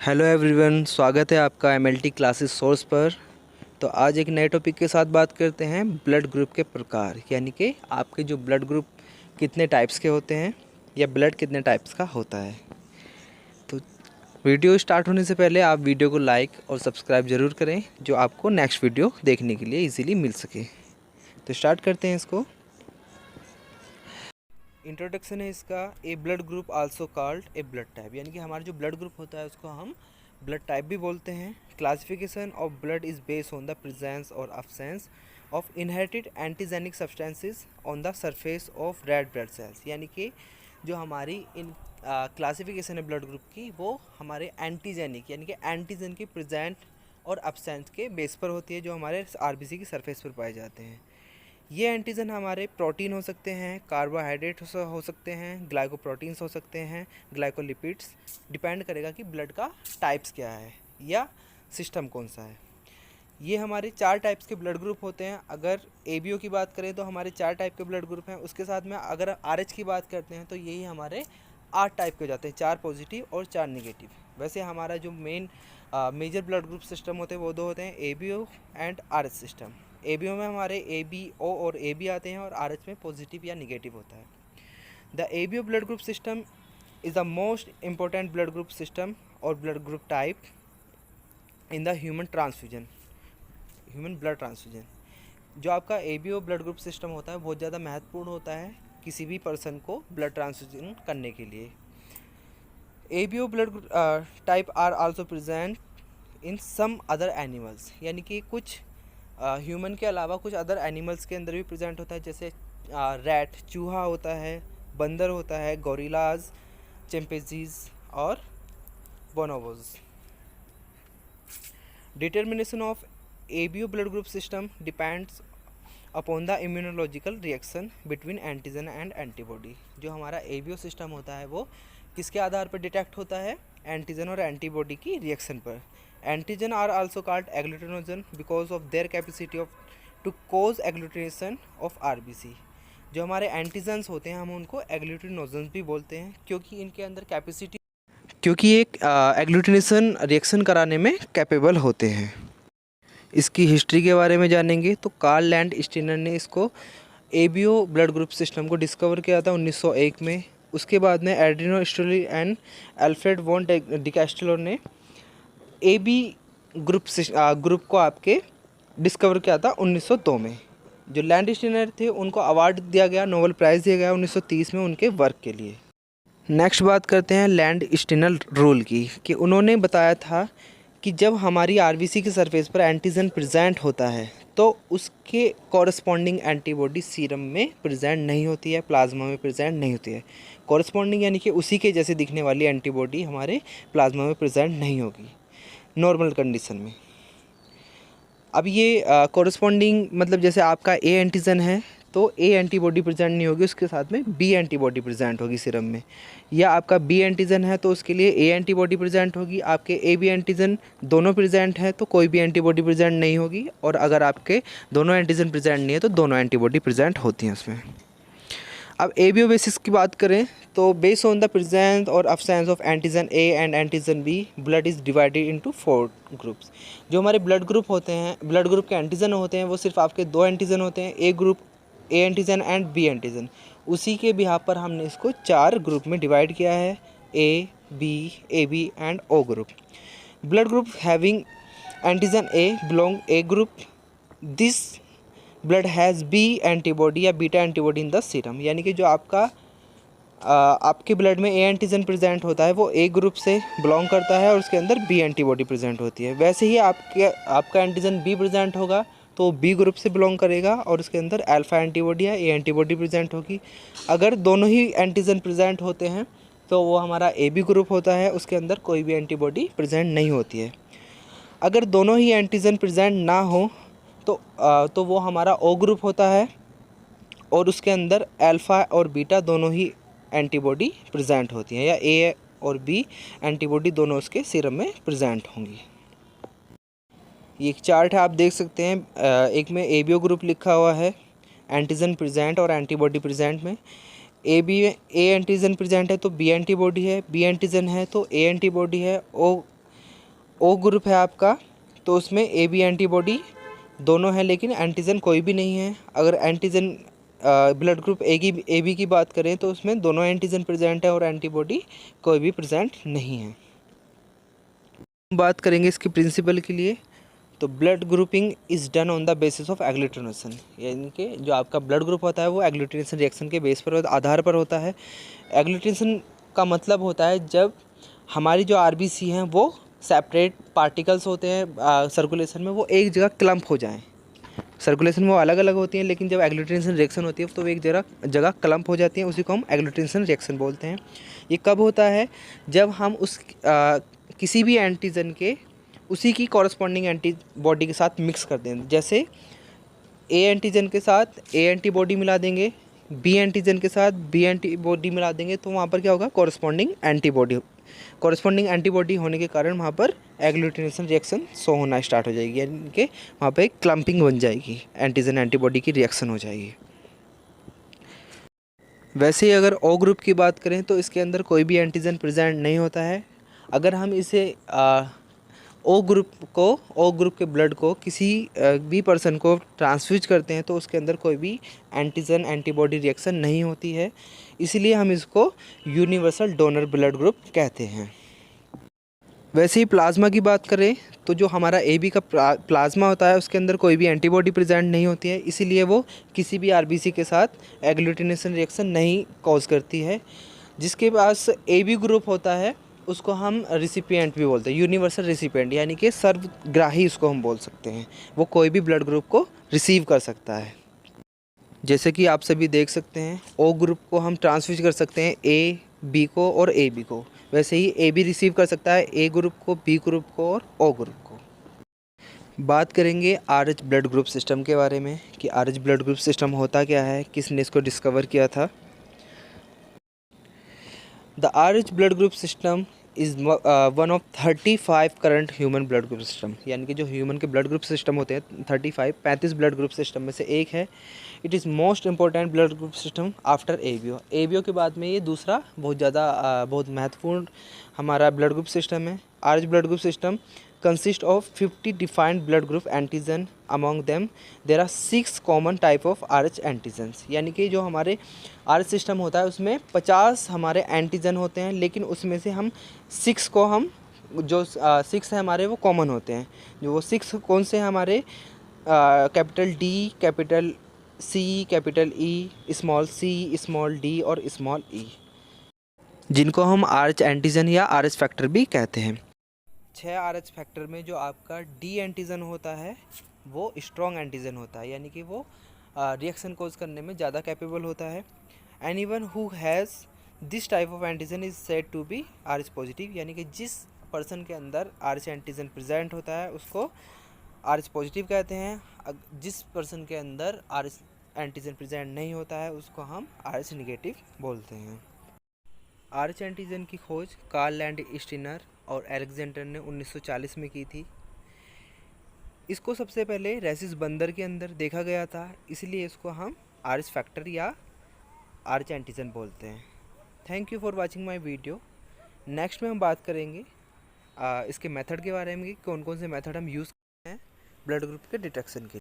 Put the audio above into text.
Hello everyone, स्वागत है आपका एमएलटी क्लासेस सोर्स पर। तो आज एक नए टॉपिक के साथ बात करते हैं ब्लड ग्रुप के प्रकार, यानी कि आपके जो ब्लड ग्रुप कितने टाइप्स के होते हैं या ब्लड कितने टाइप्स का होता है। तो वीडियो स्टार्ट होने से पहले आप वीडियो को लाइक और सब्सक्राइब ज़रूर करें, जो आपको नेक्स्ट वीडियो देखने के लिए इजीली मिल सके। तो स्टार्ट करते हैं इसको। इंट्रोडक्शन है इसका। A blood group also called a blood type, यानी कि हमारा जो ब्लड ग्रुप होता है उसको हम ब्लड टाइप भी बोलते हैं। Classification of blood is based on the presence और absence of inherited antigenic substances on the surface of red blood cells, यानी कि जो हमारी इन क्लासिफिकेशन है ब्लड ग्रुप की, वो हमारे एंटीजेनिक यानी कि एंटीजन की प्रेजेंट और अब्सेंस के बेस पर होती है, जो हमारे आरबीसी की सरफेस पर पाए जाते हैं। ये एंटीजन हमारे प्रोटीन हो सकते हैं, कार्बोहाइड्रेट हो सकते हैं, ग्लाइकोप्रोटीन्स हो सकते हैं, ग्लाइकोलिपिड्स। डिपेंड करेगा कि ब्लड का टाइप्स क्या है या सिस्टम कौन सा है। ये हमारे 4 टाइप्स के ब्लड ग्रुप होते हैं। अगर एबीओ की बात करें तो हमारे 4 टाइप के ब्लड ग्रुप हैं। उसके साथ में अगर आरएच की बात करते हैं तो यही हमारे 8 टाइप के हो जाते हैं, 4 पॉजिटिव और 4 नेगेटिव। वैसे हमारा जो मेजर ब्लड ग्रुप सिस्टम होते हैं वो 2 होते हैं, ABO and RH system. ABO में हमारे एबीओ और एबी आते हैं और आरएच में पॉजिटिव या निगेटिव होता है। The ABO blood group system is the most important blood group system और blood group type in the human blood transfusion. जो आपका एबीओ ब्लड ग्रुप सिस्टम होता है बहुत ज़्यादा महत्वपूर्ण होता है किसी भी पर्सन को ब्लड ट्रांसफ्यूजन करने के लिए। ABO blood type are also present in some other animals, यानी कि कुछ ह्यूमन के अलावा कुछ अदर एनिमल्स के अंदर भी प्रेजेंट होता है, जैसे रैट चूहा होता है, बंदर होता है, गोरिल्लाज, चिंपैंजीज और bonobos. Determination of ABO blood group system depends upon the immunological reaction between antigen and antibody. जो हमारा एबीओ सिस्टम होता है वो किसके आधार पर डिटेक्ट होता है? एंटीजन और एंटीबॉडी की रिएक्शन पर। Antigen are also called agglutinogen because of their capacity of to cause agglutination of RBC. जो हमारे एंटीजन्स होते हैं हम उनको एग्लूटिनोजन भी बोलते हैं, क्योंकि इनके अंदर कैपेसिटी, क्योंकि एक एग्लूटिनेशन रिएक्शन कराने में कैपेबल होते हैं। इसकी हिस्ट्री के बारे में जानेंगे तो कार्ल लैंड स्टीनर ने इसको एबीओ ब्लड ग्रुप सिस्टम को डिस्कवर किया था 1901 में। उसके बाद में एड्रिनो स्टोली एंड अल्फ्रेड वॉन डिकैस्टेलो ने एबी ग्रुप को आपके डिस्कवर किया था 1902 में। जो लैंड स्टीनर थे उनको अवार्ड दिया गया, नोबेल प्राइज़ दिया गया 1930 में उनके वर्क के लिए। नेक्स्ट बात करते हैं लैंड स्टीनर रूल की, कि उन्होंने बताया था कि जब हमारी आरबीसी की सरफेस पर एंटीजन प्रेजेंट होता है तो उसके कॉरस्पॉन्डिंग एंटीबॉडी सीरम में प्रेजेंट नहीं होती है, प्लाज्मा में प्रेजेंट नहीं होती है। कॉरस्पॉन्डिंग यानी कि उसी के जैसे दिखने वाली एंटीबॉडी हमारे प्लाज्मा में प्रेजेंट नहीं होगी नॉर्मल कंडीशन में। अब ये कॉरस्पॉन्डिंग मतलब जैसे आपका ए एंटीजन है तो ए एंटीबॉडी प्रेजेंट नहीं होगी, उसके साथ में बी एंटीबॉडी प्रेजेंट होगी सीरम में। या आपका बी एंटीजन है तो उसके लिए ए एंटीबॉडी प्रेजेंट होगी। आपके ए बी एंटीजन दोनों प्रेजेंट है तो कोई भी एंटीबॉडी प्रेजेंट नहीं होगी, और अगर आपके दोनों एंटीजन प्रेजेंट नहीं है तो दोनों एंटीबॉडी प्रेजेंट होती हैं उसमें। अब एबीओ बेसिस की बात करें तो बेस्ड ऑन द प्रेजेंस और absence of antigen A and antigen B, blood is divided into 4 groups. जो हमारे ब्लड ग्रुप होते हैं, ब्लड ग्रुप के एंटीजन होते हैं वो सिर्फ आपके 2 एंटीजन होते हैं, A group A antigen and B antigen. उसी के बिहाफ पर हमने इसको 4 ग्रुप में डिवाइड किया है, A B and O group. Blood group having antigen A belong A group. This blood has B antibody या beta antibody in the serum, यानी कि जो आपके ब्लड में ए एंटीजन प्रेजेंट होता है वो ए ग्रुप से बिलोंग करता है और उसके अंदर बी एंटीबॉडी प्रेजेंट होती है। वैसे ही आपका एंटीजन बी प्रेजेंट होगा तो बी ग्रुप से बिलोंग करेगा और उसके अंदर अल्फ़ा एंटीबॉडी या ए एंटीबॉडी प्रेजेंट होगी। अगर दोनों ही एंटीजन प्रेजेंट होते हैं तो वो हमारा ए बी ग्रुप होता है, उसके अंदर कोई भी एंटीबॉडी प्रेजेंट नहीं होती है। अगर दोनों ही एंटीजन प्रेजेंट ना हो तो वो हमारा ओ ग्रुप होता है और उसके अंदर अल्फ़ा और बीटा दोनों ही एंटीबॉडी प्रेजेंट होती हैं, या ए और बी एंटीबॉडी दोनों उसके सीरम में प्रेजेंट होंगी। ये एक चार्ट है, आप देख सकते हैं। एक में एबीओ ग्रुप लिखा हुआ है, एंटीजन प्रेजेंट और एंटीबॉडी प्रेजेंट में। ए एंटीजन प्रेजेंट है तो बी एंटीबॉडी है, बी एंटीजन है तो ए एंटीबॉडी है, ओ ओ ग्रुप है आपका, तो उसमें ए बी एंटीबॉडी दोनों हैं, लेकिन एंटीजन कोई भी नहीं है। अगर antigen blood group A B की बात करें तो उसमें दोनों एंटीजन प्रेजेंट है और एंटीबॉडी कोई भी प्रेजेंट नहीं है। बात करेंगे इसके प्रिंसिपल के लिए, तो blood grouping is done on the basis of agglutination, यानी कि जो आपका ब्लड ग्रुप होता है वो एग्लूटिनेशन रिएक्शन के बेस पर आधार पर होता है। एग्लूटिनेशन का मतलब होता है जब हमारी जो आरबीसी हैं वो सेपरेट पार्टिकल्स होते हैं सर्कुलेशन में, वो एक जगह क्लम्प हो जाएं। सर्कुलेशन में वो अलग अलग होती हैं, लेकिन जब एग्लूटिनेशन रिएक्शन होती है तो वो एक जगह क्लम्प हो जाती हैं, उसी को हम एग्लूटिनेशन रिएक्शन बोलते हैं। ये कब होता है? जब हम किसी भी एंटीजन के उसी की कॉरस्पॉन्डिंग एंटीबॉडी के साथ मिक्स कर दें। जैसे ए एंटीजन के साथ ए एंटीबॉडी मिला देंगे, बी एंटीजन के साथ बी एंटीबॉडी मिला देंगे, तो वहाँ पर क्या होगा? कॉरस्पॉन्डिंग एंटीबॉडी होने के कारण वहाँ पर एग्लूटिनेशन रिएक्शन शो होना स्टार्ट हो जाएगी, यानी कि वहाँ पे क्लम्पिंग बन जाएगी, एंटीजन एंटीबॉडी की रिएक्शन हो जाएगी। वैसे ही अगर ओ ग्रुप की बात करें तो इसके अंदर कोई भी एंटीजन प्रेजेंट नहीं होता है। अगर हम इसे ओ ग्रुप के ब्लड को किसी भी पर्सन को ट्रांसफ्यूज करते हैं तो उसके अंदर कोई भी एंटीजन एंटीबॉडी रिएक्शन नहीं होती है, इसीलिए हम इसको यूनिवर्सल डोनर ब्लड ग्रुप कहते हैं। वैसे ही प्लाज्मा की बात करें तो जो हमारा ए बी का प्लाज्मा होता है उसके अंदर कोई भी एंटीबॉडी प्रेजेंट नहीं होती है, इसीलिए वो किसी भी आरबीसी के साथ एग्लूटिनेशन रिएक्शन नहीं कॉज करती है। जिसके पास ए बी ग्रुप होता है उसको हम रिसिपिएंट भी बोलते हैं, यूनिवर्सल रिसिपिएंट, यानी कि सर्वग्राही उसको हम बोल सकते हैं। वो कोई भी ब्लड ग्रुप को रिसीव कर सकता है। जैसे कि आप सभी देख सकते हैं, ओ ग्रुप को हम ट्रांसफ्यूज कर सकते हैं ए बी को और ए बी को, वैसे ही ए बी रिसीव कर सकता है ए ग्रुप को, बी ग्रुप को और ओ ग्रुप को। बात करेंगे R H blood group system के बारे में कि R H blood group system होता क्या है, किसने इसको डिस्कवर किया था। The RH blood group system is one of 35 current human blood group system, यानी कि जो ह्यूमन के ब्लड ग्रुप सिस्टम होते हैं 35 ब्लड ग्रुप सिस्टम में से एक है। It is most important blood group system after ABO के बाद में ये दूसरा बहुत महत्वपूर्ण हमारा ब्लड ग्रुप सिस्टम है। RH blood group system consist of 50 defined blood group antigen. Among them there are 6 common type of RH antigens, यानी कि जो हमारे RH सिस्टम होता है उसमें 50 हमारे एंटीजन होते हैं, लेकिन उसमें से हम 6 को हम जो 6 हैं हमारे वो कॉमन होते हैं। जो वो 6 कौन से हैं हमारे? Capital D, capital C, capital E, small C, small D और स्मॉल ई, जिनको हम RH एंटीजन या RH फैक्टर भी कहते हैं। 6 RH फैक्टर में जो आपका डी एंटीजन होता है वो स्ट्रॉन्ग एंटीजन होता है, यानी कि वो रिएक्शन कोज करने में ज़्यादा कैपेबल होता है। Anyone who has this type of antigen is said to be RH positive, यानी कि जिस पर्सन के अंदर RH एंटीजन प्रेजेंट होता है उसको RH पॉजिटिव कहते हैं। जिस पर्सन के अंदर RH एंटीजन प्रेजेंट नहीं होता है उसको हम RH निगेटिव बोलते हैं। RH एंटीजन की खोज कार्ल लैंड स्टीनर और एलेक्जेंडर ने 1940 में की थी। इसको सबसे पहले रेसिस बंदर के अंदर देखा गया था, इसलिए इसको हम RH फैक्टर या RH एंटीजन बोलते हैं। Thank you for watching my video. Next में हम बात करेंगे इसके मेथड के बारे में कि कौन कौन से मेथड हम यूज़ करते हैं ब्लड ग्रुप के डिटेक्शन के।